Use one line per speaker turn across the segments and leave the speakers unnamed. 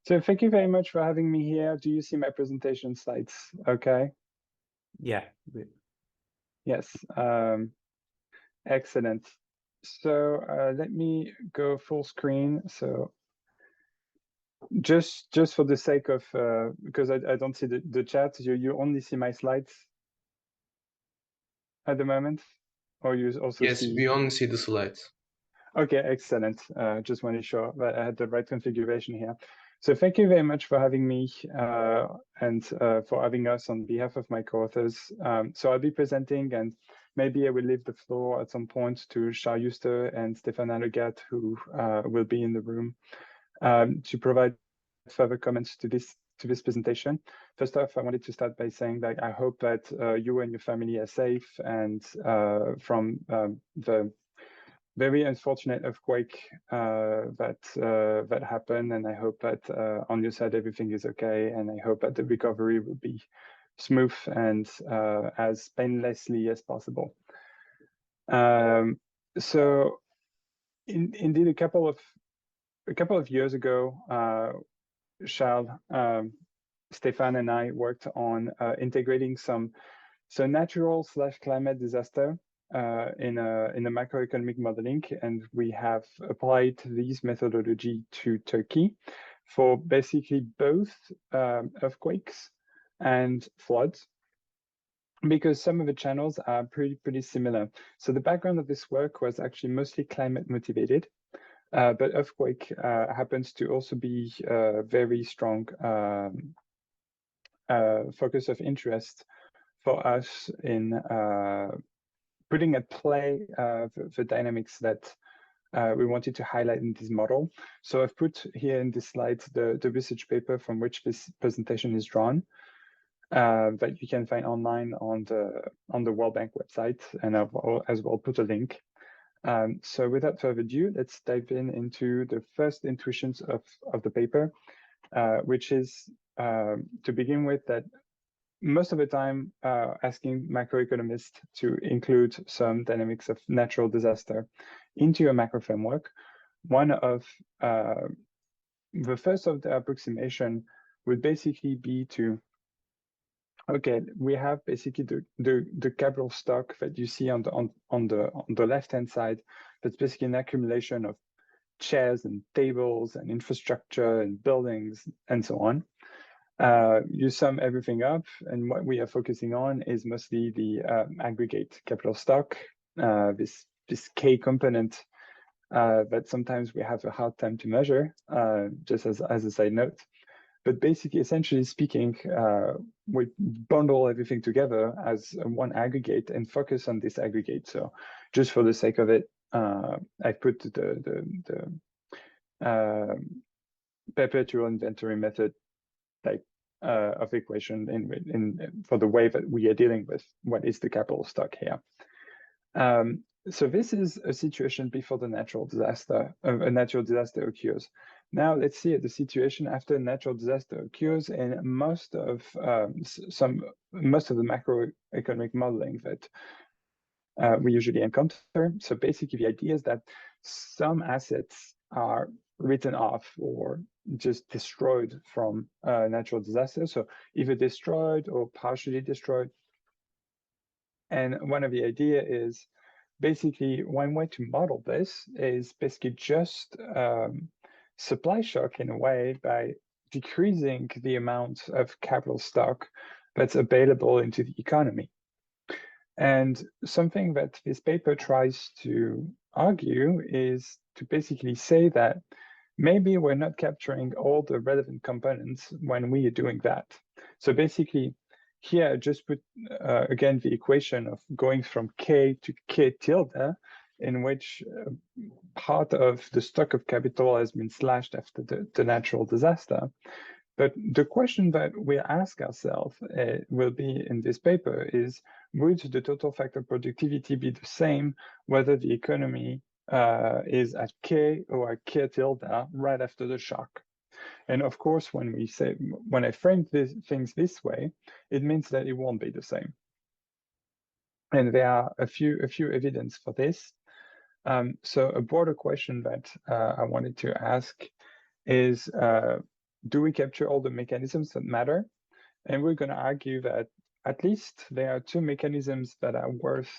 So thank you very much for having me here. Do you see my presentation slides? Okay.
Yeah.
Yes. Excellent. So let me go full screen. So just for the sake of because I don't see the chat, you only see my slides at the moment, or you also
Yes,
see.
we only see the slides.
Okay, excellent. Just want to show that I had the right configuration here. So thank you very much for having me and for having us on behalf of my co-authors. So I'll be presenting, and maybe I will leave the floor at some point to Jooste and Stéphane Legat, who will be in the room to provide further comments to this presentation. First off, I wanted to start by saying that I hope that you and your family are safe and from the very unfortunate earthquake that happened, and I hope that on your side everything is okay, and I hope that the recovery will be smooth and as painlessly as possible. So, indeed, a couple of years ago, Charles, Stéphane, and I worked on integrating some natural/climate disaster in a macroeconomic modeling, and we have applied these methodology to Turkey for basically both earthquakes and floods, because some of the channels are pretty similar. So the background of this work was actually mostly climate motivated, but earthquake happens to also be a very strong focus of interest for us in putting at play the dynamics that we wanted to highlight in this model. So I've put here in this slide the research paper from which this presentation is drawn, that you can find online on the World Bank website, and I've as well put a link. So without further ado, let's dive into the first intuitions of the paper, which is to begin with that most of the time asking macroeconomists to include some dynamics of natural disaster into a macro framework. One of the first of the approximation would basically be to, okay, we have basically the capital stock that you see on the left-hand side. That's basically an accumulation of chairs and tables and infrastructure and buildings and so on. You sum everything up, and what we are focusing on is mostly the aggregate capital stock, this K component that sometimes we have a hard time to measure, just as a side note. But basically, essentially speaking, we bundle everything together as one aggregate and focus on this aggregate. So just for the sake of it, I put the perpetual inventory method type of equation in for the way that we are dealing with what is the capital stock here. So this is a situation before the natural disaster, a natural disaster occurs. Now let's see the situation after a natural disaster occurs, and most of the macroeconomic modeling that we usually encounter. So basically, the idea is that some assets are written off or just destroyed from natural disaster. So either destroyed or partially destroyed. And one of the idea is basically one way to model this is basically just supply shock in a way by decreasing the amount of capital stock that's available into the economy. And something that this paper tries to argue is to basically say that maybe we're not capturing all the relevant components when we are doing that. So basically, here I just put, again, the equation of going from K to K tilde, in which part of the stock of capital has been slashed after the natural disaster. But the question that we ask ourselves will be in this paper is, would the total factor productivity be the same whether the economy is at K or at K tilde right after the shock? And of course, when I frame things this way, it means that it won't be the same. And there are a few evidence for this. So a broader question that I wanted to ask is, do we capture all the mechanisms that matter? And we're going to argue that at least there are two mechanisms that are worth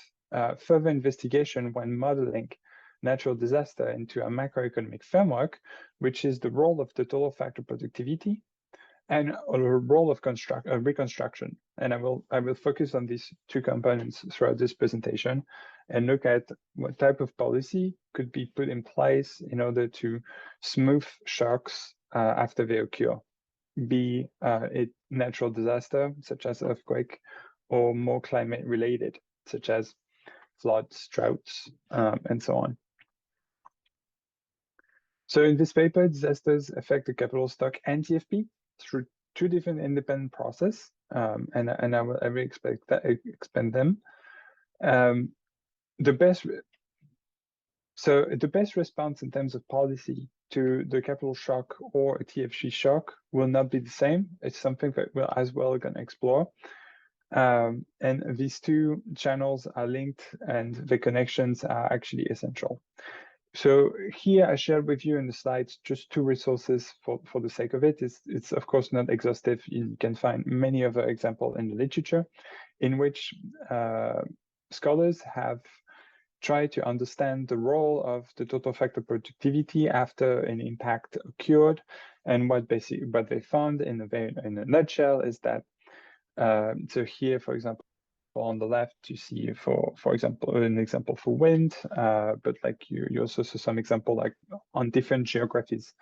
further investigation when modeling natural disaster into a macroeconomic framework, which is the role of the total factor productivity and a role of reconstruction. And I will focus on these two components throughout this presentation and look at what type of policy could be put in place in order to smooth shocks after they occur, be it natural disaster such as earthquake, or more climate related such as floods, droughts, and so on. So in this paper, disasters affect the capital stock and TFP through two different independent processes, and I will expand them. The best response in terms of policy to the capital shock or a TFC shock will not be the same. It's something that we're as well going to explore. And these two channels are linked, and the connections are actually essential. So here I shared with you in the slides just two resources for the sake of it. It's of course not exhaustive. You can find many other examples in the literature in which scholars have tried to understand the role of the total factor productivity after an impact occurred. And what they found in a nutshell is that so here, for example, on the left, you see for example an example for wind, but like you also saw some example like on different geographies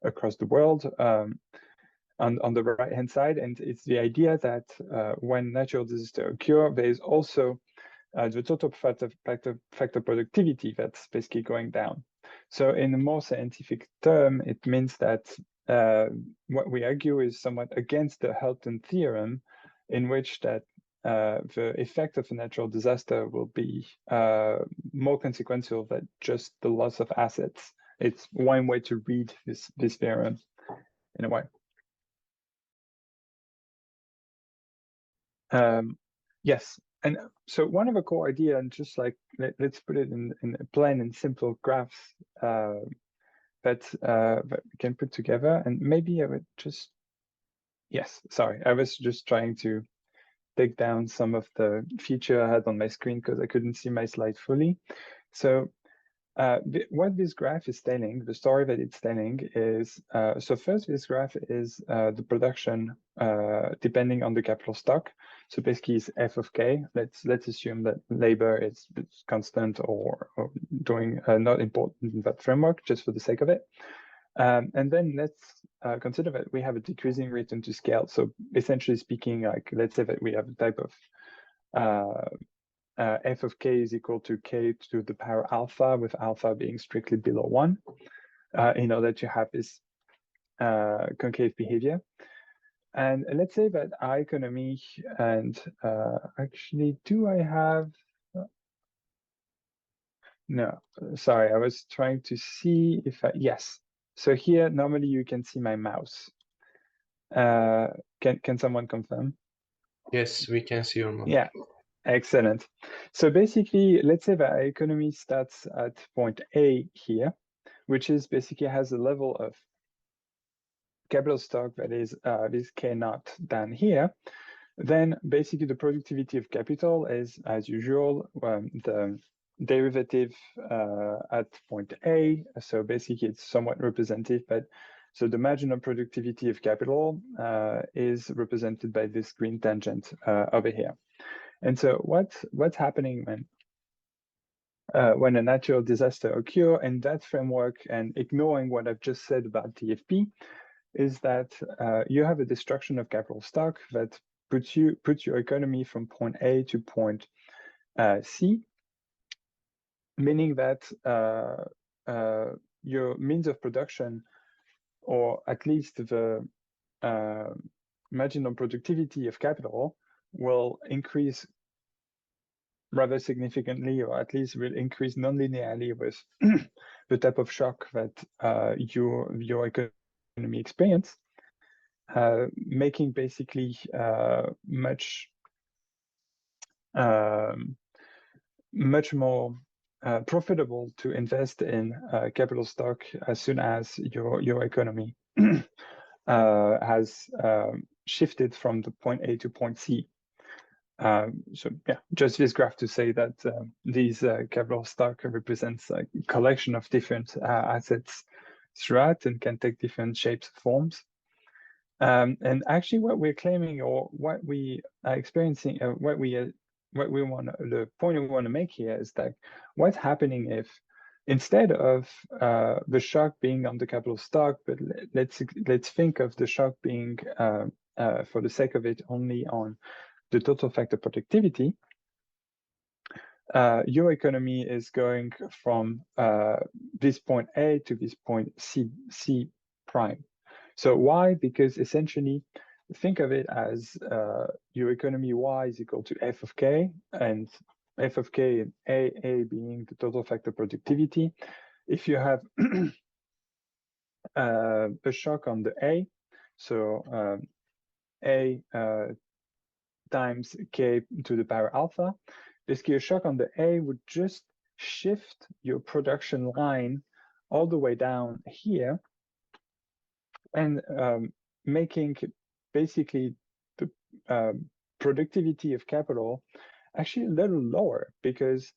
across the world on the right hand side. And it's the idea that when natural disaster occur, there is also the total factor productivity that's basically going down. So in a more scientific term, it means that what we argue is somewhat against the Helton theorem, in which that the effect of a natural disaster will be more consequential than just the loss of assets. It's one way to read this theorem in a way. Yes, and so one of the core idea, and just like let's put it in a plain and simple graphs that we can put together. And maybe I would just, yes, sorry, I was just trying to take down some of the feature I had on my screen because I couldn't see my slide fully. So what this graph is telling, the story that it's telling is, so first this graph is the production depending on the capital stock. So basically it's F of K. Let's assume that labor is constant or doing not important in that framework, just for the sake of it. And then let's consider that we have a decreasing return to scale. So essentially speaking, like let's say that we have a type of f of k is equal to k to the power alpha, with alpha being strictly below 1, in order to have this concave behavior. And let's say that our economy, and actually, do I have... No, sorry, I was trying to see if I... Yes. So here, normally you can see my mouse. Can someone confirm?
Yes, we can see your mouse.
Yeah, excellent. So basically, let's say that our economy starts at point A here, which is basically has a level of capital stock that is this K naught down here. Then basically the productivity of capital is, as usual, the derivative at point A. So basically it's somewhat representative, but so the marginal productivity of capital is represented by this green tangent over here. And so what's happening when a natural disaster occurs in that framework, and ignoring what I've just said about TFP, is that you have a destruction of capital stock that puts your economy from point A to point C, meaning that your means of production, or at least the marginal productivity of capital, will increase rather significantly, or at least will increase non-linearly with the type of shock that your economy experience, making basically much more profitable to invest in capital stock as soon as your economy has shifted from the point A to point C. So yeah, just this graph to say that these capital stock represents a collection of different assets throughout and can take different shapes and forms. And actually, what we're claiming, or what we are experiencing, the point we want to make here is that what's happening if instead of the shock being on the capital stock, but let's think of the shock being, for the sake of it, only on the total factor productivity. Your economy is going from this point A to this point C prime. So why? Because essentially, think of it as your economy Y is equal to F of K, and F of K and A being the total factor productivity. If you have a shock on the A, so A times K to the power alpha, basically a shock on the A would just shift your production line all the way down here, and making basically the productivity of capital actually a little lower, because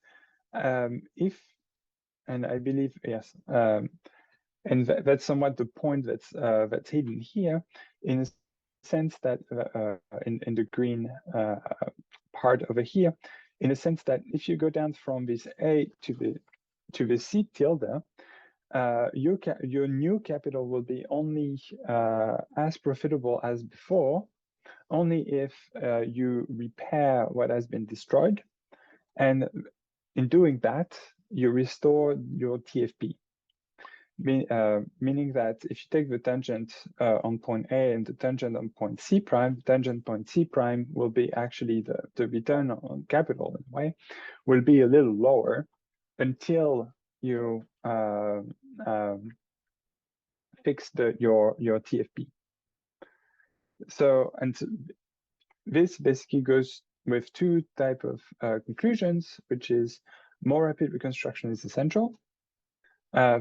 if, and I believe, yes, and that's somewhat the point that's hidden here, in a sense that in the green part over here, in a sense that if you go down from this A to the C tilde, your new capital will be only as profitable as before, only if you repair what has been destroyed, and in doing that, you restore your TFP. Meaning that if you take the tangent on point A and the tangent on point C prime, the tangent point C prime will be actually the return on capital in a way, will be a little lower until you fix your TFP. So, and this basically goes with two types of conclusions, which is more rapid reconstruction is essential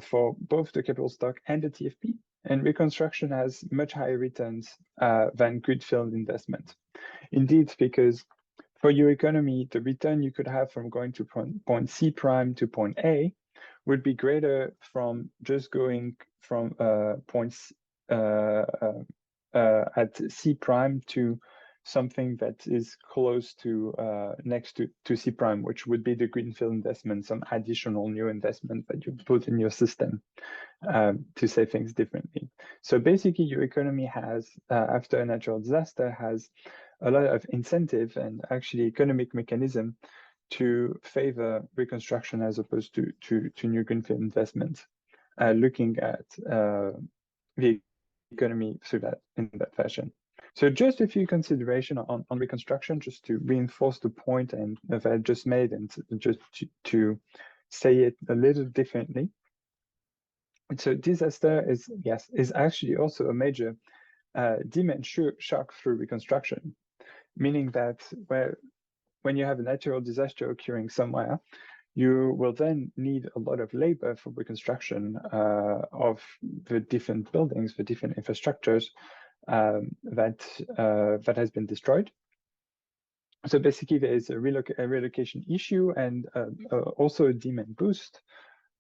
for both the capital stock and the TFP, and reconstruction has much higher returns than greenfield investment. Indeed, because for your economy, the return you could have from going to point C prime to point A would be greater from just going from points at C prime to something that is close to next to C prime, which would be the greenfield investment, some additional new investment that you put in your system to say things differently. So basically, your economy has, after a natural disaster, has a lot of incentive and actually economic mechanism to favor reconstruction as opposed to new greenfield investments, looking at the economy through that, in that fashion. So just a few consideration on reconstruction, just to reinforce the point and that I just made, and just to say it a little differently. And so disaster is actually also a major demand shock through reconstruction, meaning that when you have a natural disaster occurring somewhere, you will then need a lot of labor for reconstruction of the different buildings, the different infrastructures that has been destroyed. So basically, there is a relocation issue and also a demand boost,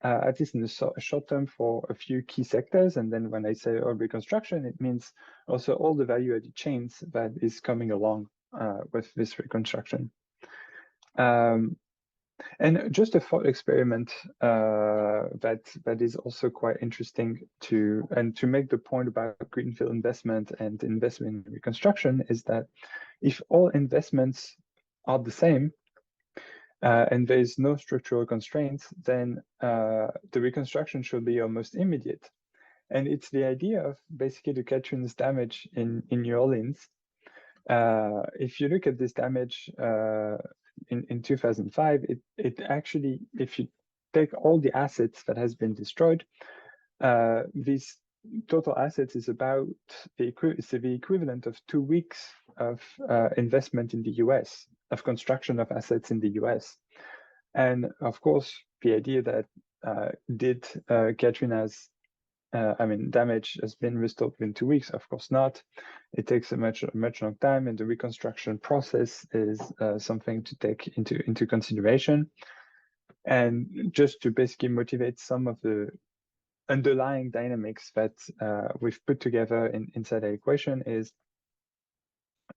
at least in the short term, for a few key sectors. And then when I say reconstruction, it means also all the value-added chains that is coming along with this reconstruction. And just a thought experiment that is also quite interesting to make the point about greenfield investment and investment in reconstruction is that if all investments are the same and there is no structural constraints, then the reconstruction should be almost immediate. And it's the idea of basically the Katrina's damage in New Orleans. If you look at this damage in 2005, it actually, if you take all the assets that has been destroyed, these total assets is about the equivalent of 2 weeks of investment in the US, of construction of assets in the US. And of course, the idea that did Katrina's damage has been restored within 2 weeks? Of course not. It takes a much long time, and the reconstruction process is something to take into consideration. And just to basically motivate some of the underlying dynamics that we've put together inside the equation is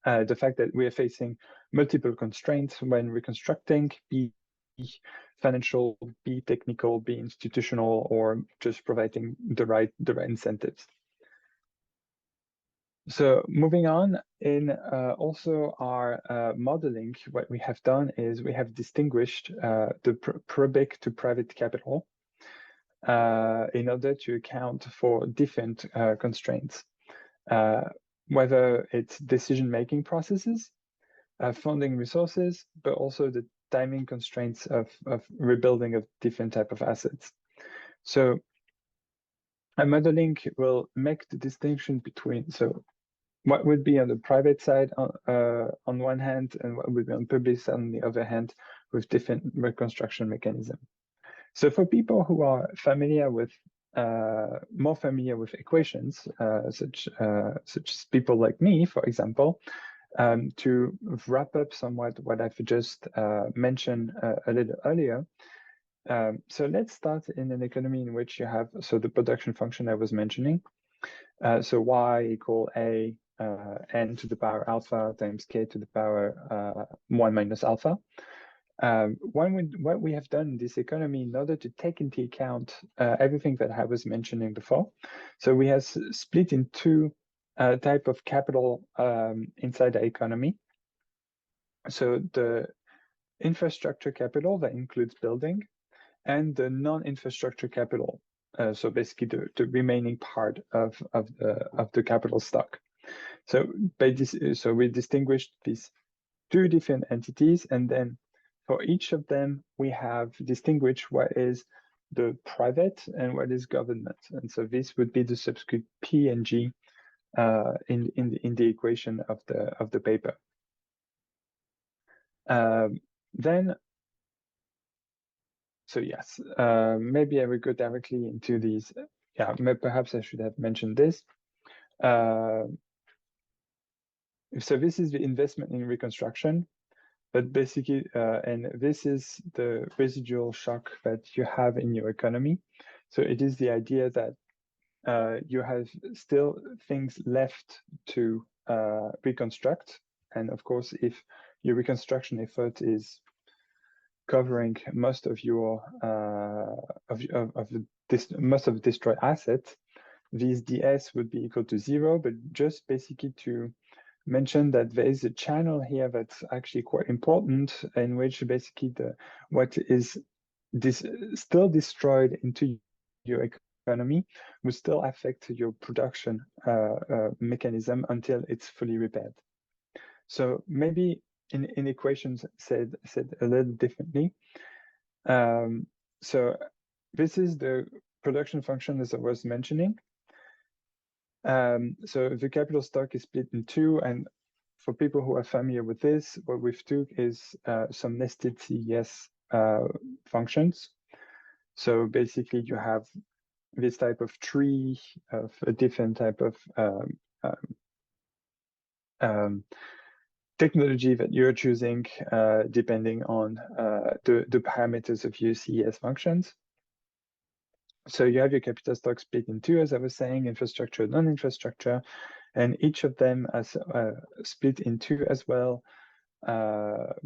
the fact that we are facing multiple constraints when reconstructing, be financial, be technical, be institutional, or just providing the right incentives. So moving on, in also our modeling, what we have done is we have distinguished the public to private capital in order to account for different constraints, whether it's decision-making processes, funding resources, but also the timing constraints of rebuilding of different type of assets. So a modeling will make the distinction between, so what would be on the private side on one hand, and what would be on public side on the other hand, with different reconstruction mechanism. So for people who are familiar with, more familiar with equations, such as people like me, for example, to wrap up somewhat what I've just mentioned a little earlier. So let's start in an economy in which you have, so the production function I was mentioning. So y equal a n to the power alpha times k to the power 1 minus alpha. What we have done in this economy in order to take into account everything that I was mentioning before, so we have split in two type of capital inside the economy. So the infrastructure capital that includes building, and the non-infrastructure capital. So basically the remaining part of the capital stock. So by this, so we distinguished these two different entities, and then for each of them we have distinguished what is the private and what is government. And so this would be the subscript P and G in the equation of the paper. Then, so yes, maybe I will go directly into these. Yeah, perhaps I should have mentioned this. So this is the investment in reconstruction, but basically, and this is the residual shock that you have in your economy. So it is the idea that you have still things left to reconstruct. And of course, if your reconstruction effort is covering most of your most of the destroyed assets, this ds would be equal to 0. But just basically to mention that there is a channel here that's actually quite important, in which basically what is still destroyed into your economy will still affect your production mechanism until it's fully repaired. So maybe in equations said a little differently. So this is the production function as I was mentioning. So the capital stock is split in two, and for people who are familiar with this, what we've took is some nested CES functions. So basically you have this type of tree of a different type of technology that you're choosing depending on the parameters of your CES functions. So you have your capital stock split in two, as I was saying, infrastructure, non-infrastructure, and each of them as split in two as well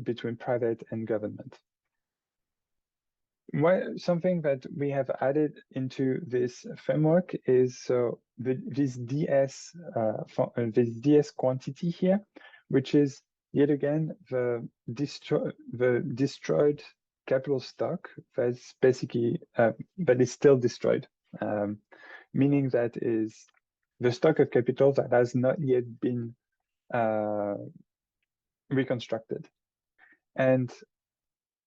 between private and government. Something that we have added into this framework is so this DS quantity here, which is yet again the destroyed capital stock that's basically that is still destroyed, meaning that is the stock of capital that has not yet been reconstructed. And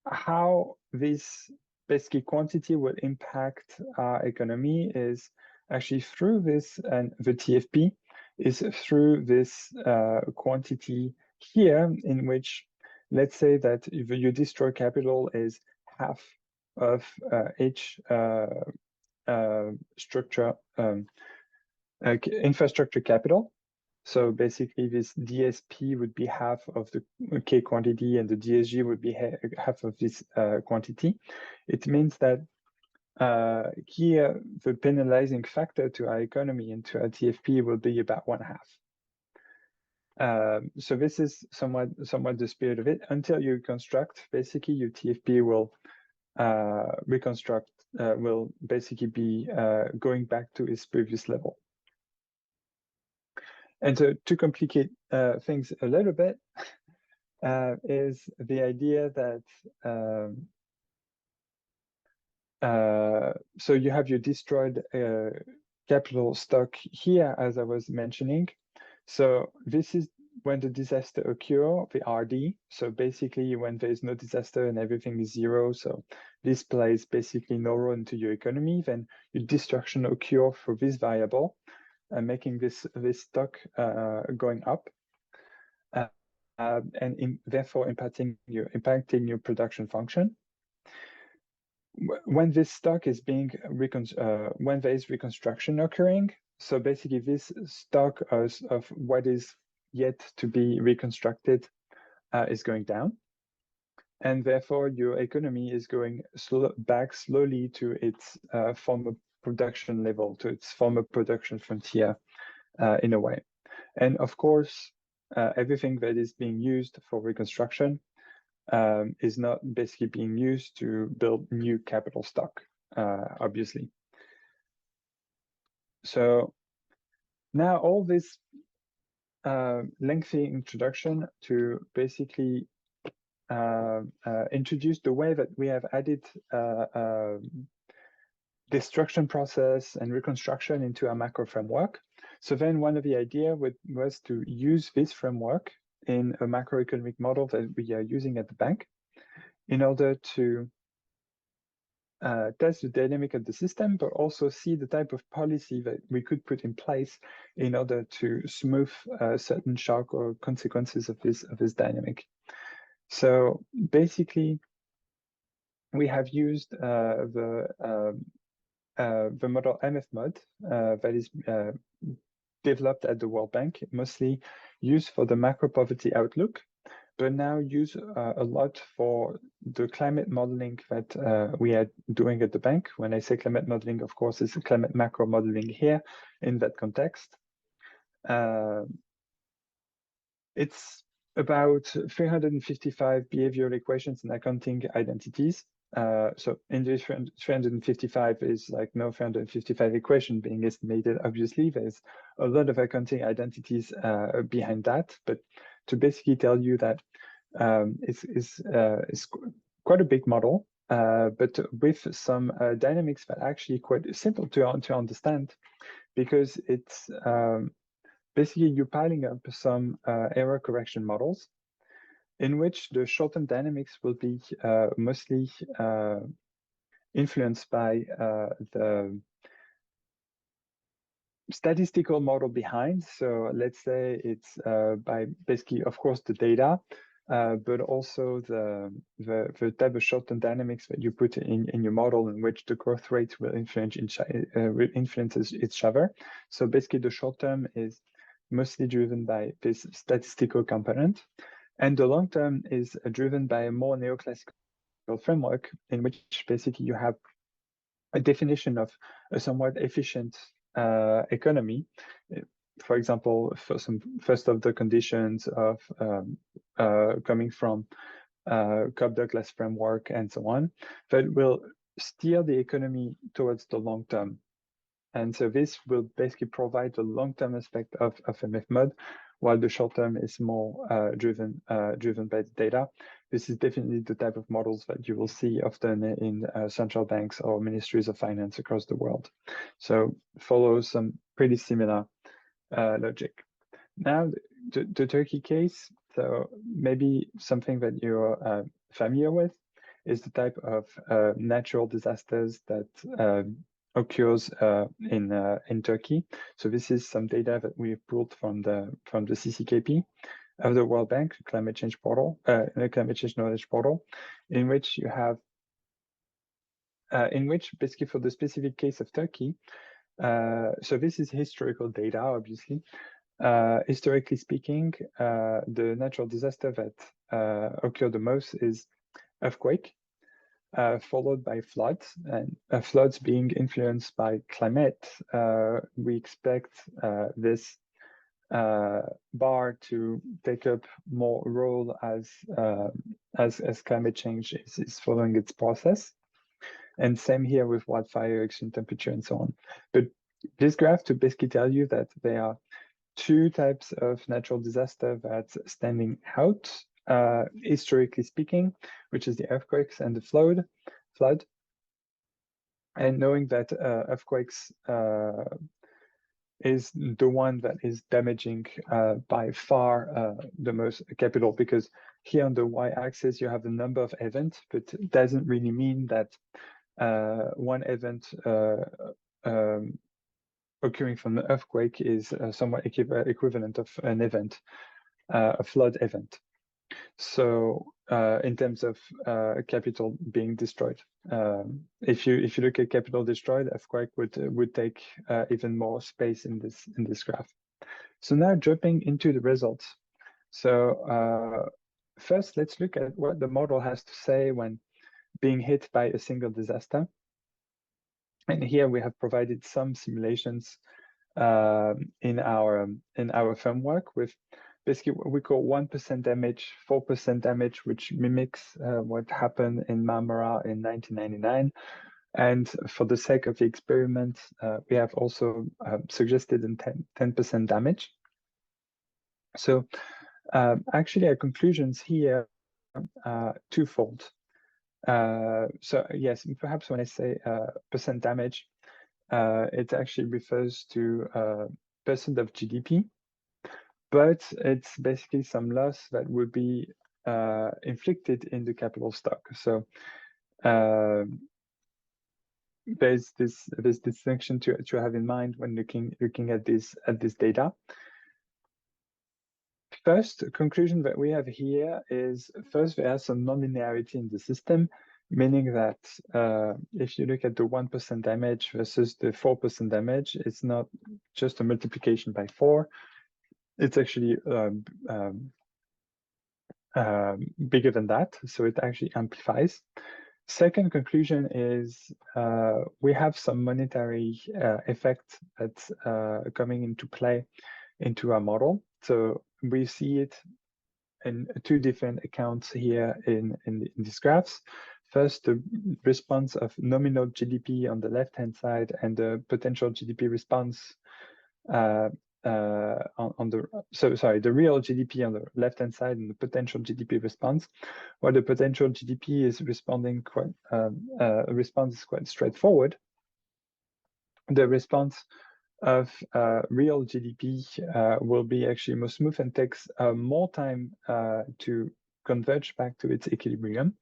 how this basically quantity will impact our economy is actually through this, and the TFP is through this quantity here, in which, let's say that if your destroyed capital is half of each infrastructure capital. So basically, this DSP would be half of the K quantity, and the DSG would be half of this quantity. It means that here the penalizing factor to our economy and to our TFP will be about 1/2. So this is somewhat the spirit of it. Until you reconstruct, basically your TFP will will basically be going back to its previous level. And so to complicate things a little bit is the idea that so you have your destroyed capital stock here, as I was mentioning. So this is when the disaster occurs, the RD. So basically when there is no disaster and everything is zero, so this plays basically no role into your economy, then your destruction occurs for this variable, making this stock going up, and therefore impacting your production function. When this stock is being when there is reconstruction occurring, so basically this stock of what is yet to be reconstructed is going down, and therefore your economy is going back slowly to its former production level, to its former production frontier, in a way. And of course, everything that is being used for reconstruction is not basically being used to build new capital stock, obviously. So now all this lengthy introduction to basically introduce the way that we have added destruction process and reconstruction into a macro framework. So then one of the ideas was to use this framework in a macroeconomic model that we are using at the bank in order to test the dynamic of the system, but also see the type of policy that we could put in place in order to smooth certain shock or consequences of this dynamic. So basically, we have used the model MFMOD that is developed at the World Bank, mostly used for the macro poverty outlook, but now used a lot for the climate modeling that we are doing at the bank. When I say climate modeling, of course, it's climate macro modeling here in that context. It's about 355 behavioral equations and accounting identities. So in this 355 is like no 355 equation being estimated. Obviously, there's a lot of accounting identities behind that. But to basically tell you that it's quite a big model, but with some dynamics that are actually quite simple to understand, because it's basically you're piling up some error correction models in which the short-term dynamics will be mostly influenced by the statistical model behind. So let's say it's by basically, of course, the data, but also the type of short-term dynamics that you put in your model, in which the growth rate will influence each other. So basically, the short-term is mostly driven by this statistical component, and the long-term is driven by a more neoclassical framework, in which basically you have a definition of a somewhat efficient economy. For example, for some first of the conditions of coming from Cobb-Douglas framework and so on, that will steer the economy towards the long term. And so this will basically provide the long-term aspect of MFMOD, while the short-term is more driven by the data. This is definitely the type of models that you will see often in central banks or ministries of finance across the world. So follows some pretty similar logic. Now, the Turkey case, so maybe something that you're familiar with, is the type of natural disasters that occurs in Turkey. So this is some data that we pulled from the CCKP of the World Bank climate change portal, climate change knowledge portal, in which you have in which basically for the specific case of Turkey, so this is historical data, obviously. Historically speaking, the natural disaster that occurred the most is earthquake, followed by floods, and floods being influenced by climate. We expect this bar to take up more role as climate change is following its process. And same here with wildfire, extreme temperature, and so on. But this graph to basically tell you that there are two types of natural disaster that's standing out, historically speaking, which is the earthquakes and the flood. And knowing that earthquakes is the one that is damaging by far the most capital, because here on the y-axis you have the number of events, but it doesn't really mean that one event occurring from the earthquake is somewhat equivalent of an event, a flood event. So in terms of capital being destroyed, if you look at capital destroyed, earthquake would take even more space in this graph. So now jumping into the results. So first, let's look at what the model has to say when being hit by a single disaster. And here we have provided some simulations in our framework with basically what we call 1% damage, 4% damage, which mimics what happened in Marmara in 1999. And for the sake of the experiment, we have also suggested 10% damage. So actually our conclusions here are twofold. So yes, perhaps when I say percent damage, it actually refers to percent of GDP, but it's basically some loss that would be inflicted in the capital stock. So there's this distinction to have in mind when looking at this data. First conclusion that we have here is, first, there is some non-linearity in the system, meaning that if you look at the 1% damage versus the 4% damage, it's not just a multiplication by 4. It's actually bigger than that, so it actually amplifies. Second conclusion is we have some monetary effect that's coming into play into our model. So we see it in two different accounts here in these graphs. First, the response of nominal GDP on the left-hand side and the potential GDP response the real GDP on the left-hand side and the potential GDP response, where the potential GDP is responding quite, response is quite straightforward. The response of real GDP will be actually more smooth and takes more time to converge back to its equilibrium.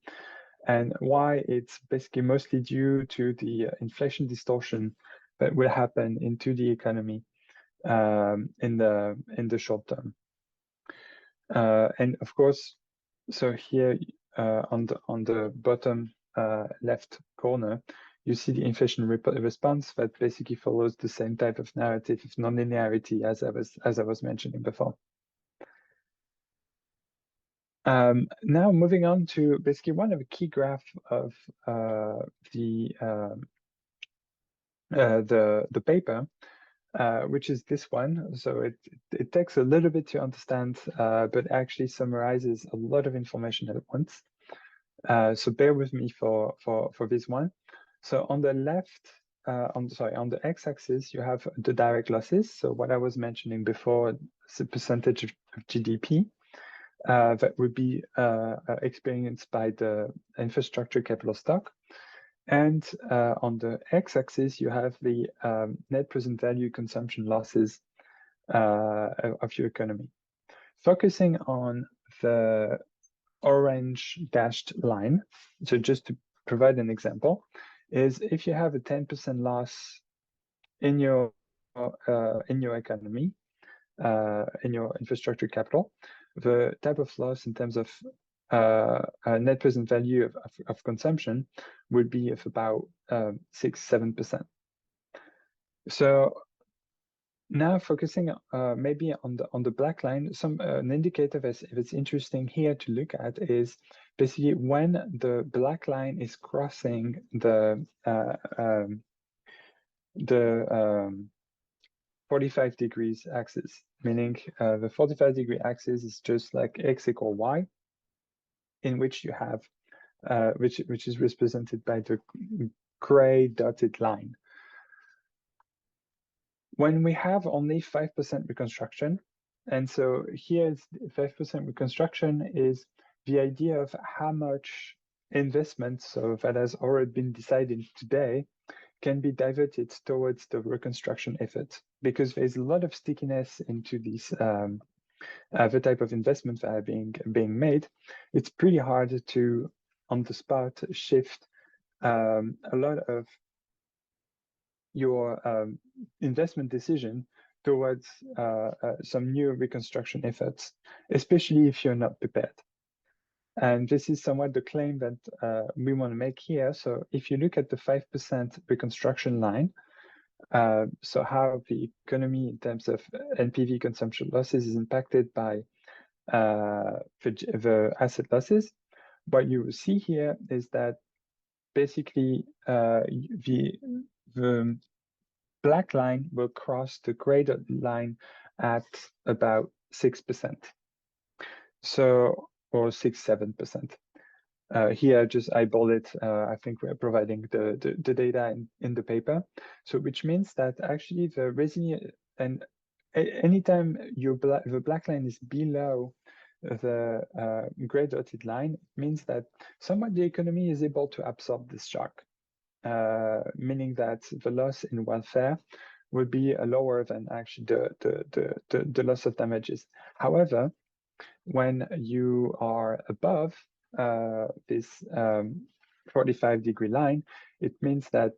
And why? It's basically mostly due to the inflation distortion that will happen into the economy in the short term. And of course, so here on the bottom left corner, you see the inflation response that basically follows the same type of narrative of non-linearity as I was mentioning before. Now moving on to basically one of the key graphs of the paper, which is this one. So it takes a little bit to understand, but actually summarizes a lot of information at once. So bear with me for this one. So on the left, on the x-axis, you have the direct losses. So what I was mentioning before, the percentage of GDP that would be experienced by the infrastructure capital stock. And on the x-axis, you have the net present value consumption losses of your economy. Focusing on the orange dashed line, so just to provide an example, is if you have a 10% loss in your economy, in your infrastructure capital, the type of loss in terms of net present value of consumption would be of about 6-7%. So now focusing maybe on the black line, an indicator that's interesting here to look at is basically when the black line is crossing the 45 degrees axis, meaning the 45-degree axis is just like x equal y, in which you have which is represented by the gray dotted line. When we have only 5% reconstruction, and so here 5% reconstruction is the idea of how much investment, so that has already been decided today, can be diverted towards the reconstruction effort, because there's a lot of stickiness into these the type of investments that are being made. It's pretty hard to on the spot shift a lot of your investment decision towards some new reconstruction efforts, especially if you're not prepared. And this is somewhat the claim that we want to make here. So if you look at the 5% reconstruction line, so how the economy in terms of NPV consumption losses is impacted by the asset losses, what you will see here is that basically the black line will cross the gray line at about 6%. So, or 6-7%. Here, just eyeball it. I think we're providing the data in the paper. So, which means that actually the resilient, and anytime the black line is below the gray dotted line, it means that somewhat the economy is able to absorb this shock, meaning that the loss in welfare would be lower than actually the loss of damages. However, when you are above this 45-degree line, it means that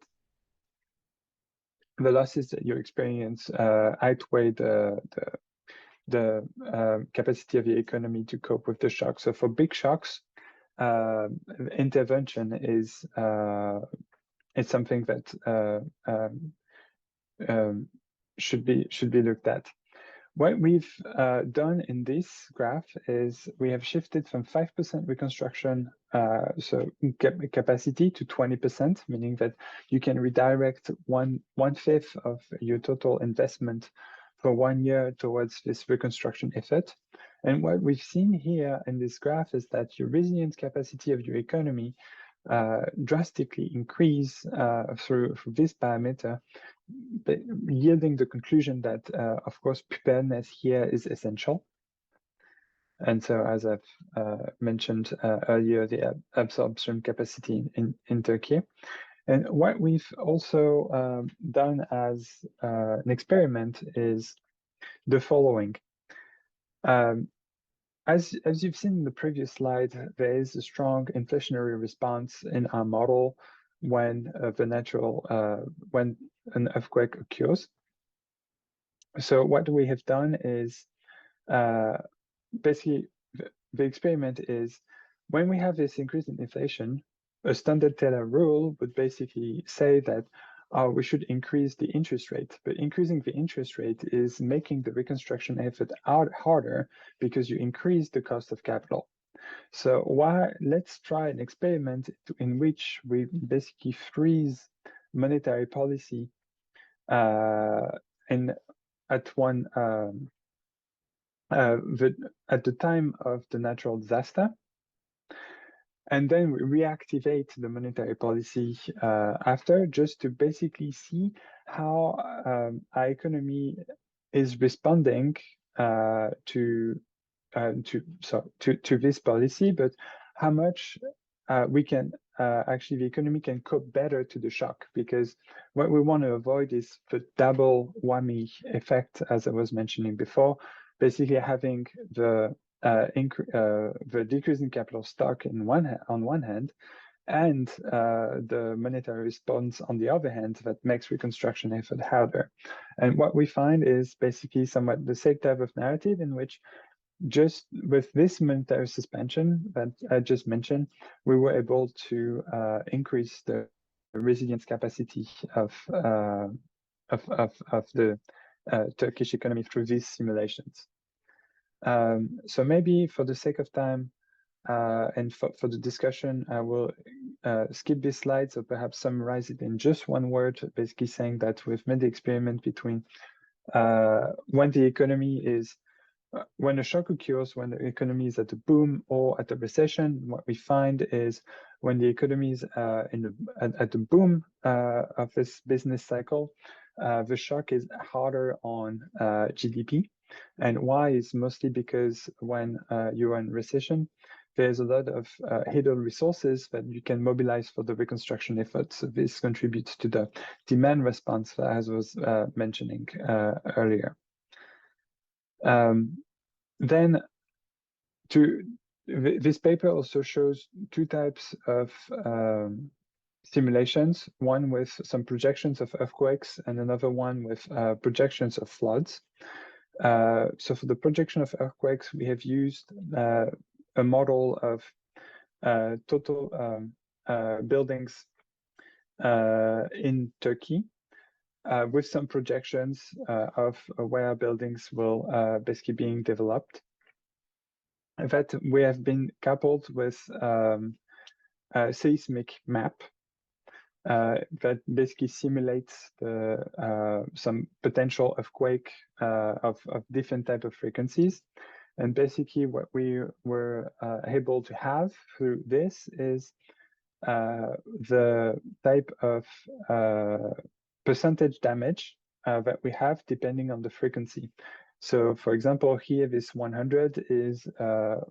the losses that you experience outweigh the capacity of the economy to cope with the shock. So for big shocks, intervention is something that should be looked at. What we've done in this graph is we have shifted from 5% reconstruction, so capacity, to 20%, meaning that you can redirect one-fifth of your total investment for 1 year towards this reconstruction effort. And what we've seen here in this graph is that your resilient capacity of your economy drastically increase through this parameter, yielding the conclusion that, of course, preparedness here is essential. And so, as I've mentioned earlier, the absorption capacity in Turkey. And what we've also done as an experiment is the following. As you've seen in the previous slide, there is a strong inflationary response in our model when when an earthquake occurs. So what we have done is basically the experiment is when we have this increase in inflation, a standard Taylor rule would basically say that we should increase the interest rate, but increasing the interest rate is making the reconstruction effort harder because you increase the cost of capital. So let's try an experiment in which we basically freeze monetary policy at the time of the natural disaster, and then we reactivate the monetary policy after, just to basically see how our economy is responding to this policy, but how much we can actually the economy can cope better to the shock, because what we want to avoid is the double whammy effect, as I was mentioning before, basically having the decrease in capital stock on one hand, and the monetary response on the other hand, that makes reconstruction effort harder. And what we find is basically somewhat the same type of narrative in which just with this monetary suspension that I just mentioned, we were able to increase the resilience capacity of the Turkish economy through these simulations. So maybe for the sake of time and for the discussion, I will skip this slide, so perhaps summarize it in just one word, basically saying that we've made the experiment between when the economy is when a shock occurs, when the economy is at a boom or at a recession, what we find is when the economy is at the boom of this business cycle, the shock is harder on GDP. And why is mostly because when you're in recession, there's a lot of hidden resources that you can mobilize for the reconstruction efforts. So this contributes to the demand response, as I was mentioning earlier. Then this paper also shows two types of simulations, one with some projections of earthquakes and another one with projections of floods. So for the projection of earthquakes, we have used a model of total buildings in Turkey with some projections of where buildings will basically being developed. That we have been coupled with a seismic map that basically simulates the some potential earthquake of different type of frequencies. And basically what we were able to have through this is the type of percentage damage that we have depending on the frequency. So for example, here this 100 is an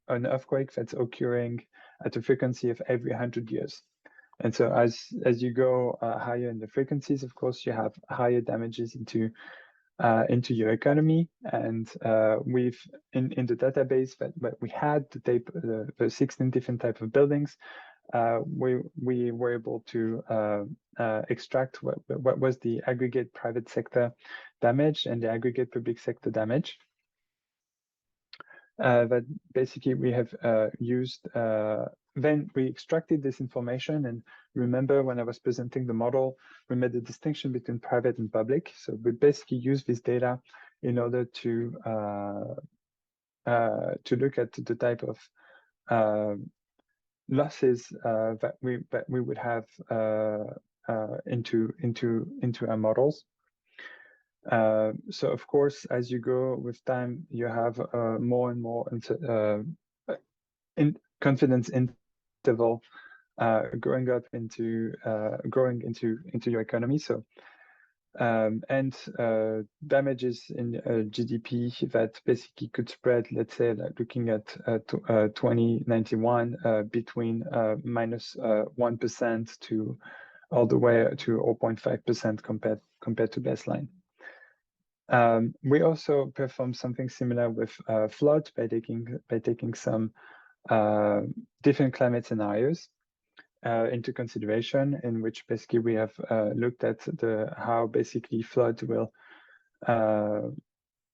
earthquake that's occurring at a frequency of every 100 years. And so as you go higher in the frequencies, of course, you have higher damages into your economy. And we've in the database that we had the 16 different type of buildings, we were able to extract what was the aggregate private sector damage and the aggregate public sector damage. That basically we have used. Then we extracted this information, and remember when I was presenting the model, we made the distinction between private and public. So we basically use this data in order to look at the type of losses that we would have into our models. So of course, as you go with time, you have more and more confidence interval growing into your economy. So and damages in GDP that basically could spread, let's say, like looking at 2091 between minus 1% to all the way to 0.5% compared to baseline. We also performed something similar with flood by taking some different climate scenarios into consideration, in which basically we have looked at how basically flood will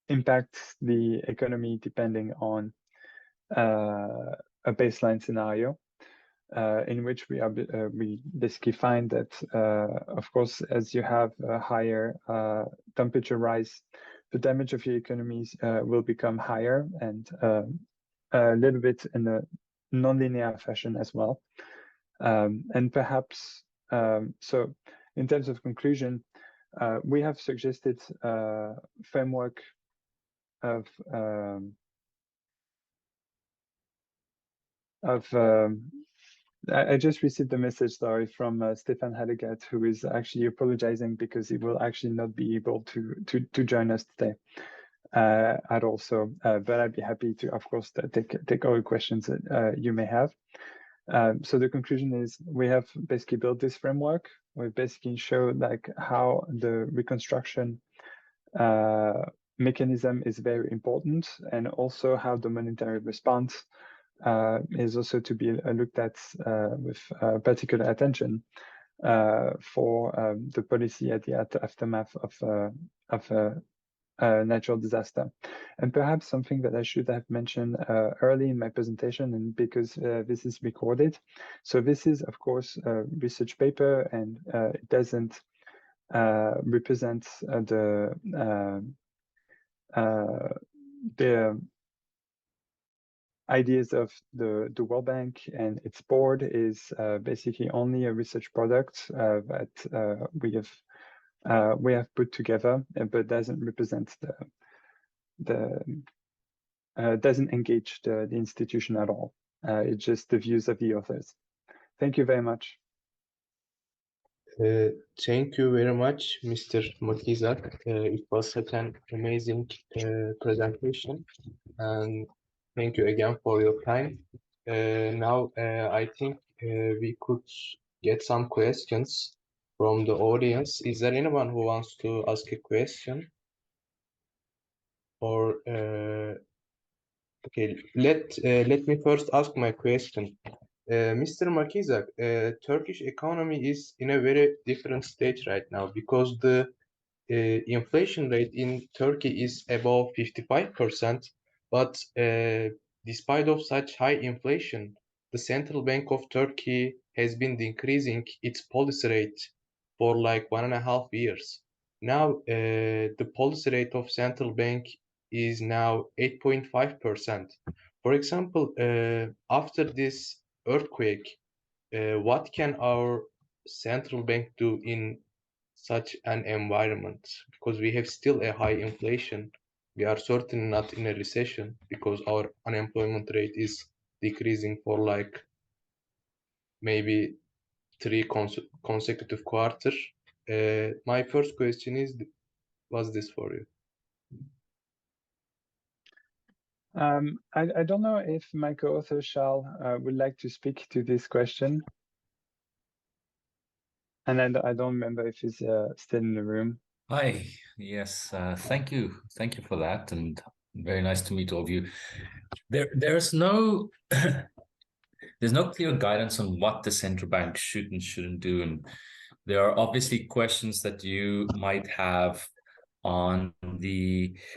impact the economy depending on a baseline scenario, in which we basically find that of course, as you have a higher temperature rise, the damage of your economies will become higher and a little bit in a non-linear fashion as well. And perhaps, so in terms of conclusion, we have suggested a framework of I just received a message, sorry, from Stefan Hadegat, who is actually apologizing because he will actually not be able to join us today at all. So, but I'd be happy to, of course, take all the questions that you may have. So the conclusion is we have basically built this framework. We basically show like how the reconstruction mechanism is very important, and also how the monetary response is also to be looked at with particular attention for the policy at the aftermath of natural disaster. And perhaps something that I should have mentioned early in my presentation, and because this is recorded. So this is, of course, a research paper, and it doesn't represent the ideas of the World Bank and its board. Is basically only a research product that we have put together, but doesn't represent doesn't engage the institution at all. It's just the views of the authors. Thank you very much.
Thank you very much, Mr. McIsaac. It was such an amazing presentation, and thank you again for your time. Now, I think we could get some questions from the audience. Is there anyone who wants to ask a question? Or okay, let me first ask my question. Mr. McIsaac, Turkish economy is in a very different stage right now because the inflation rate in Turkey is above 55%, but despite of such high inflation, the Central Bank of Turkey has been decreasing its policy rate for like 1.5 years. Now, the policy rate of Central Bank is now 8.5%. For example, after this earthquake, what can our central bank do in such an environment? Because we have still a high inflation. We are certainly not in a recession because our unemployment rate is decreasing for like maybe 3 consecutive quarters. My first question was this for you?
I don't know if my co-author Charles would like to speak to this question. And I don't remember if he's still in the room.
Hi, yes, thank you for that, and very nice to meet all of you. There's no there's no clear guidance on what the central bank should and shouldn't do, and there are obviously questions that you might have on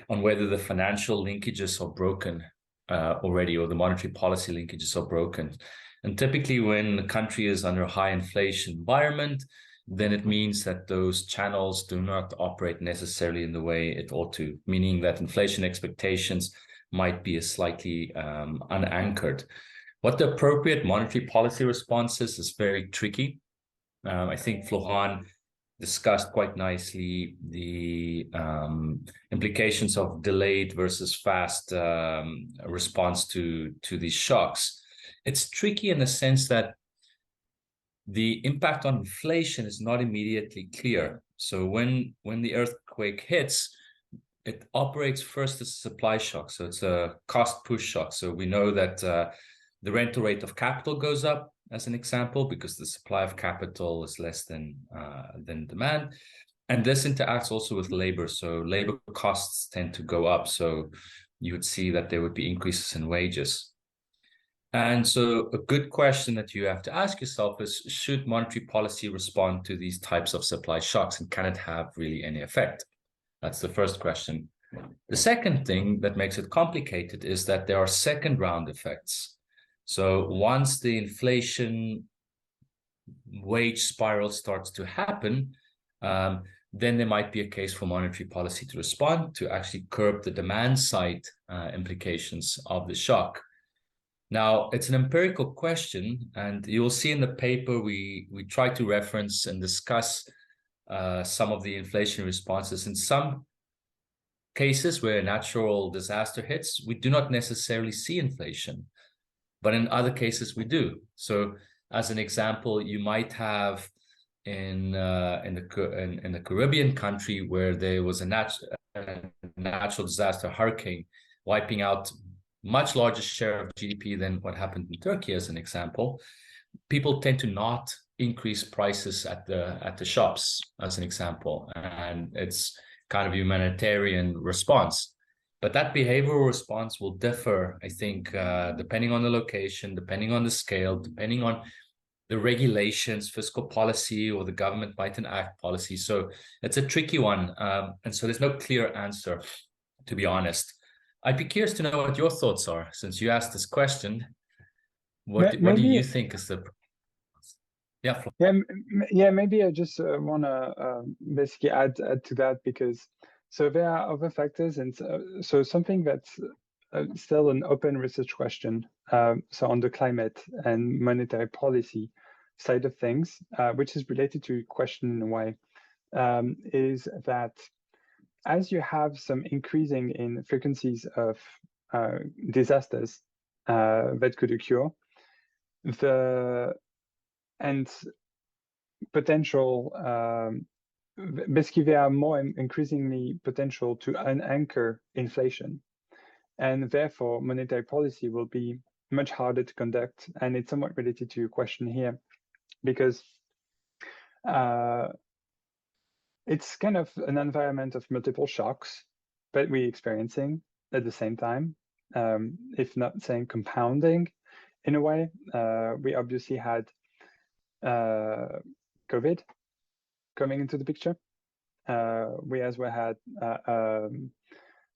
whether the financial linkages are broken already, or the monetary policy linkages are broken. And typically when the country is under a high inflation environment, then it means that those channels do not operate necessarily in the way it ought to, meaning that inflation expectations might be slightly unanchored. What the appropriate monetary policy response is very tricky. I think Florent discussed quite nicely the implications of delayed versus fast response to these shocks. It's tricky in the sense that the impact on inflation is not immediately clear. So when the earthquake hits, it operates first as a supply shock. So it's a cost push shock. So we know that the rental rate of capital goes up, as an example, because the supply of capital is less than demand. And this interacts also with labor. So labor costs tend to go up. So you would see that there would be increases in wages. And so a good question that you have to ask yourself is, should monetary policy respond to these types of supply shocks, and can it have really any effect? That's the first question. The second thing that makes it complicated is that there are second round effects. So once the inflation wage spiral starts to happen, then there might be a case for monetary policy to respond to actually curb the demand side implications of the shock. Now, it's an empirical question, and you'll see in the paper we try to reference and discuss some of the inflation responses. In some cases where a natural disaster hits, we do not necessarily see inflation, but in other cases we do. So, as an example, you might have in the Caribbean country where there was a natural disaster, hurricane, wiping out much larger share of GDP than what happened in Turkey, as an example. People tend to not increase prices at the shops, as an example, and it's kind of a humanitarian response. But that behavioral response will differ, I think, depending on the location, depending on the scale, depending on the regulations, fiscal policy, or the government might enact policy. So it's a tricky one. And so there's no clear answer, to be honest. I'd be curious to know what your thoughts are, since you asked this question. What do you think is the... Yeah.
Yeah, maybe I just want to basically add to that, because so there are other factors, and so something that's still an open research question. So on the climate and monetary policy side of things, which is related to your question in a way, is that as you have some increasing in frequencies of disasters that could occur, and potential, basically there are more increasingly potential to unanchor inflation, and therefore monetary policy will be much harder to conduct. And it's somewhat related to your question here, because it's kind of an environment of multiple shocks that we're experiencing at the same time, if not saying compounding in a way. We obviously had COVID coming into the picture. We as well had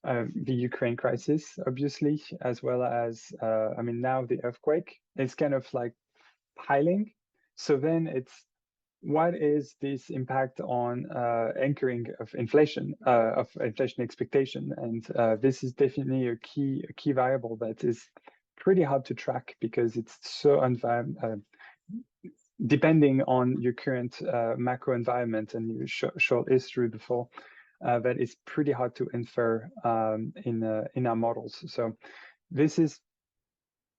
the Ukraine crisis, obviously, as well as, I mean, now the earthquake. It's kind of like piling. So then it's, what is this impact on anchoring of inflation expectation? And this is definitely a key variable that is pretty hard to track, because it's so depending on your current macro environment and your short history before, that is pretty hard to infer in our models. So this is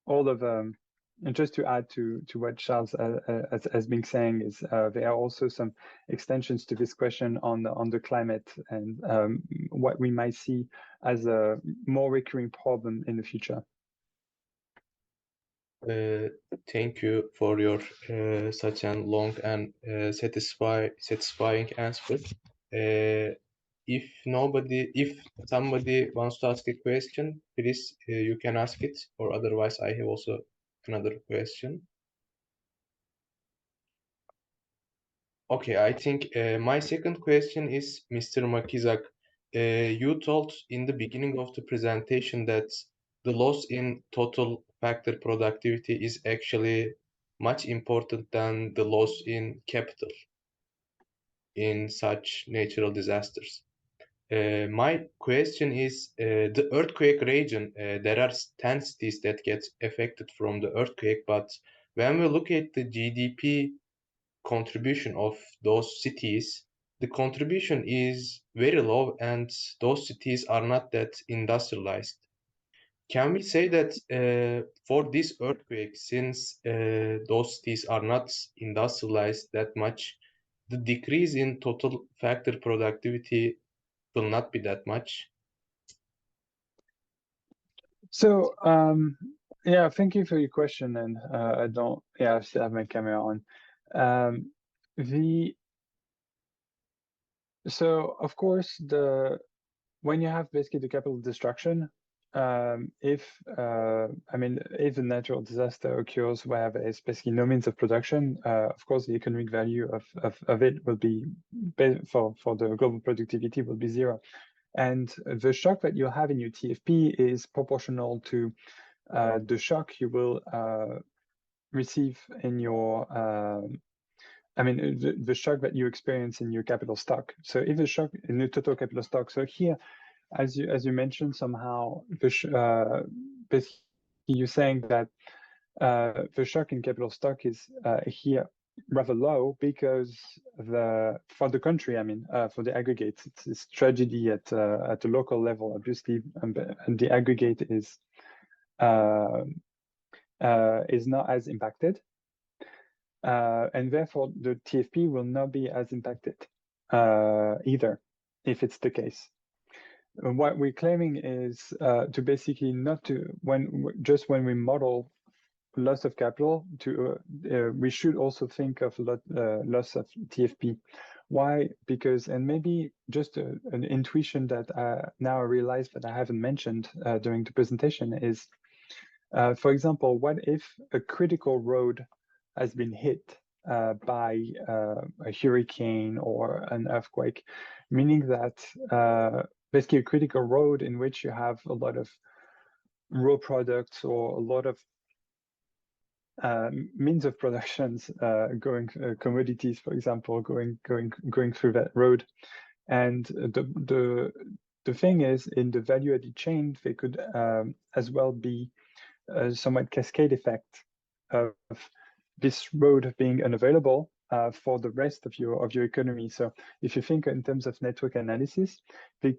all of, and just to add to what Charles has been saying, is there are also some extensions to this question on the climate, and what we might see as a more recurring problem in the future.
Thank you for your such a long and satisfying answer. If somebody wants to ask a question, please you can ask it, or otherwise I have also another question. Okay, I think my second question is, Mr. McIsaac, you told in the beginning of the presentation that the loss in total factor productivity is actually much important than the loss in capital in such natural disasters. My question is, the earthquake region, there are 10 cities that get affected from the earthquake, but when we look at the GDP contribution of those cities, the contribution is very low, and those cities are not that industrialized. Can we say that for this earthquake, since those cities are not industrialized that much, the decrease in total factor productivity will not be that much?
So yeah, thank you for your question. And I still have my camera on. So of course, when you have basically the capital destruction, if a natural disaster occurs where there is basically no means of production, of course the economic value of it will be, for the global productivity, will be zero. And the shock that you have in your TFP is proportional to the shock you will receive in your, the shock that you experience in your capital stock. So if the shock in the total capital stock, so here, as you mentioned, somehow, basically you're saying that the shock in capital stock is here rather low, because for the country, for the aggregate, it's tragedy at a local level, obviously, and the aggregate is not as impacted, and therefore the TFP will not be as impacted either, if it's the case. What we're claiming is to basically when we model loss of capital, we should also think of loss of TFP. Why? Because, and maybe just an intuition that now I realize that I haven't mentioned during the presentation is, for example, what if a critical road has been hit by a hurricane or an earthquake, meaning that basically a critical road in which you have a lot of raw products or a lot of means of productions going commodities, for example, going through that road. And the thing is, in the value-added chain, they could as well be a somewhat cascade effect of this road being unavailable for the rest of your economy. So if you think in terms of network analysis,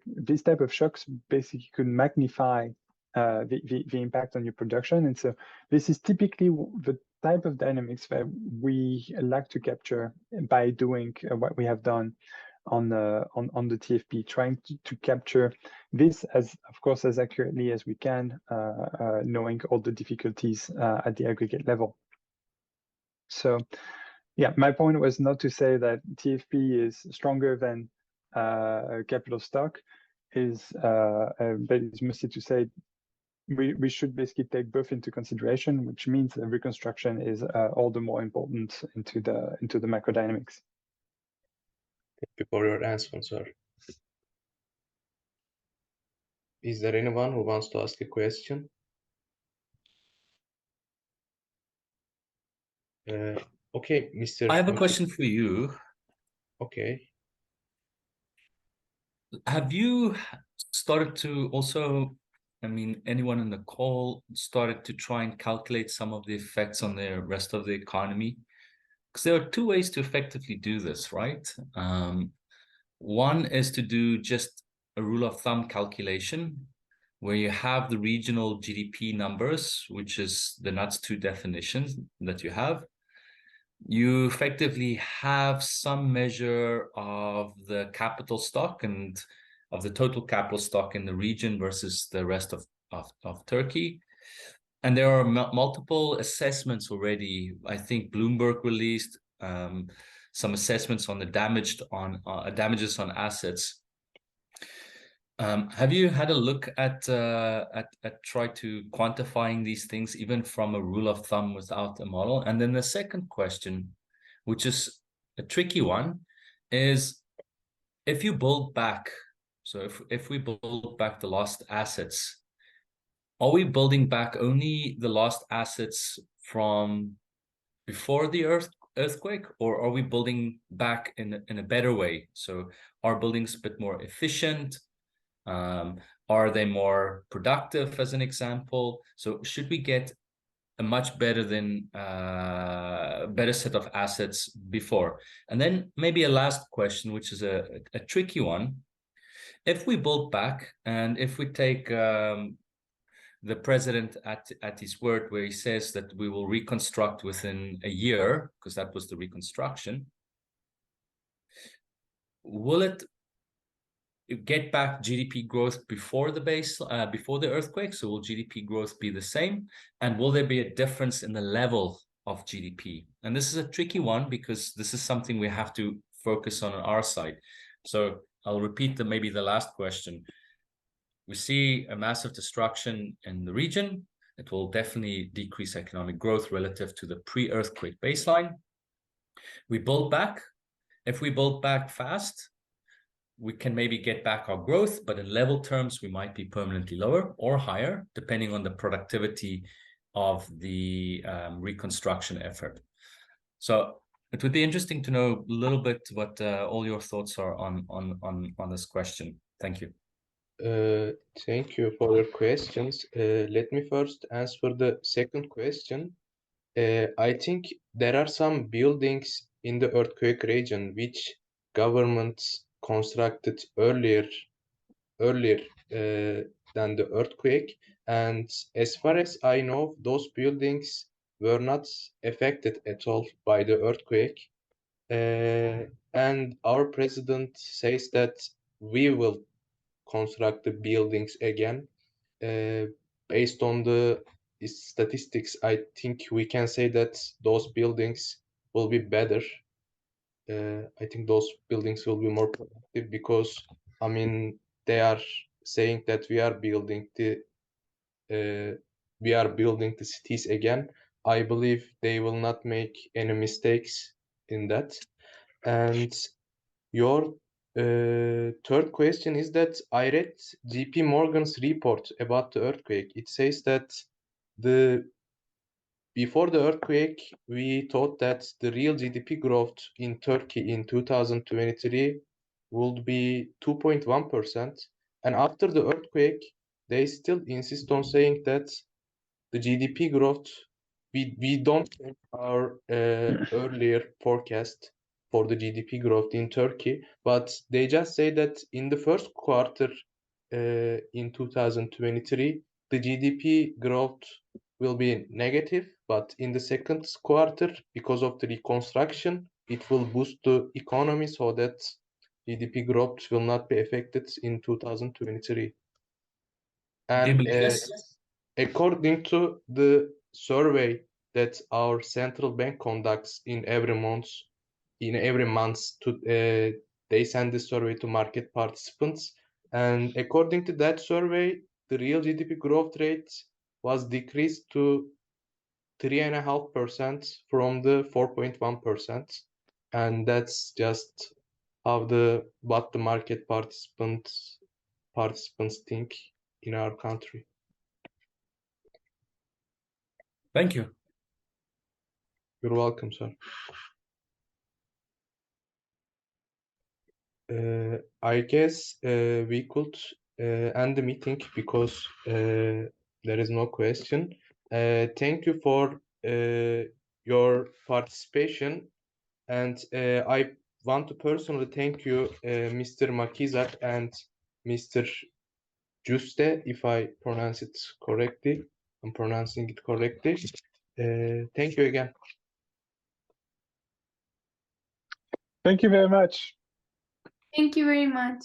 this type of shocks basically could magnify the impact on your production. And so this is typically the type of dynamics that we like to capture by doing what we have done on the TFP, trying to capture this as, of course, as accurately as we can, knowing all the difficulties at the aggregate level. So, yeah, my point was not to say that TFP is stronger than capital stock, but it's mostly to say we should basically take both into consideration, which means that reconstruction is all the more important into the macro dynamics.
Thank you for your answer, sir. Is there anyone who wants to ask a question? Okay, Mr.
I have a question for you.
Okay.
Have you started to also, I mean, anyone in the call started to try and calculate some of the effects on the rest of the economy? Because there are two ways to effectively do this, right? One is to do just a rule of thumb calculation, where you have the regional GDP numbers, which is the NUTS2 definitions that you have. You effectively have some measure of the capital stock and of the total capital stock in the region versus the rest of Turkey. And there are multiple assessments already. I think Bloomberg released some assessments on the damages on assets. Have you had a look at try to quantifying these things even from a rule of thumb without a model? And then the second question, which is a tricky one, is if you build back, so if we build back the lost assets, are we building back only the lost assets from before the earthquake, or are we building back in a better way? So are buildings a bit more efficient? Are they more productive, as an example? So should we get a much better set of assets before? And then maybe a last question, which is a tricky one. If we build back, and if we take the president at his word, where he says that we will reconstruct within a year, because that was the reconstruction, will it get back GDP growth before the earthquake? So will GDP growth be the same? And will there be a difference in the level of GDP? And this is a tricky one, because this is something we have to focus on our side. So I'll repeat maybe the last question. We see a massive destruction in the region. It will definitely decrease economic growth relative to the pre-earthquake baseline. We build back. If we build back fast, we can maybe get back our growth, but in level terms, we might be permanently lower or higher, depending on the productivity of the reconstruction effort. So it would be interesting to know a little bit what all your thoughts are on this question. Thank you.
Thank you for your questions. Let me first answer the second question. I think there are some buildings in the earthquake region which governments constructed earlier than the earthquake, and as far as I know, those buildings were not affected at all by the earthquake. And our president says that we will construct the buildings again. Based on the statistics, I think we can say that those buildings will be better. I think those buildings will be more productive, because, I mean, they are saying that we are building the cities again I believe they will not make any mistakes in that. And your third question is that I read JP Morgan's report about the earthquake. It says that before the earthquake, we thought that the real GDP growth in Turkey in 2023 would be 2.1%. And after the earthquake, they still insist on saying that the GDP growth, we don't have our earlier forecast for the GDP growth in Turkey, but they just say that in the first quarter in 2023, the GDP growth will be negative, but in the second quarter, because of the reconstruction, it will boost the economy so that GDP growth will not be affected in 2023. And according to the survey that our central bank conducts in every month, they send the survey to market participants. And according to that survey, the real GDP growth rate was decreased to 3.5% from the 4.1%. And that's just what the market participants think in our country.
Thank you.
You're welcome, sir. I guess we could end the meeting because there is no question. Thank you for your participation, and I want to personally thank you, Mr. McIsaac and Mr. Jooste, if I pronounce it correctly. I'm pronouncing it correctly. Thank you again.
Thank you very much.
Thank you very much.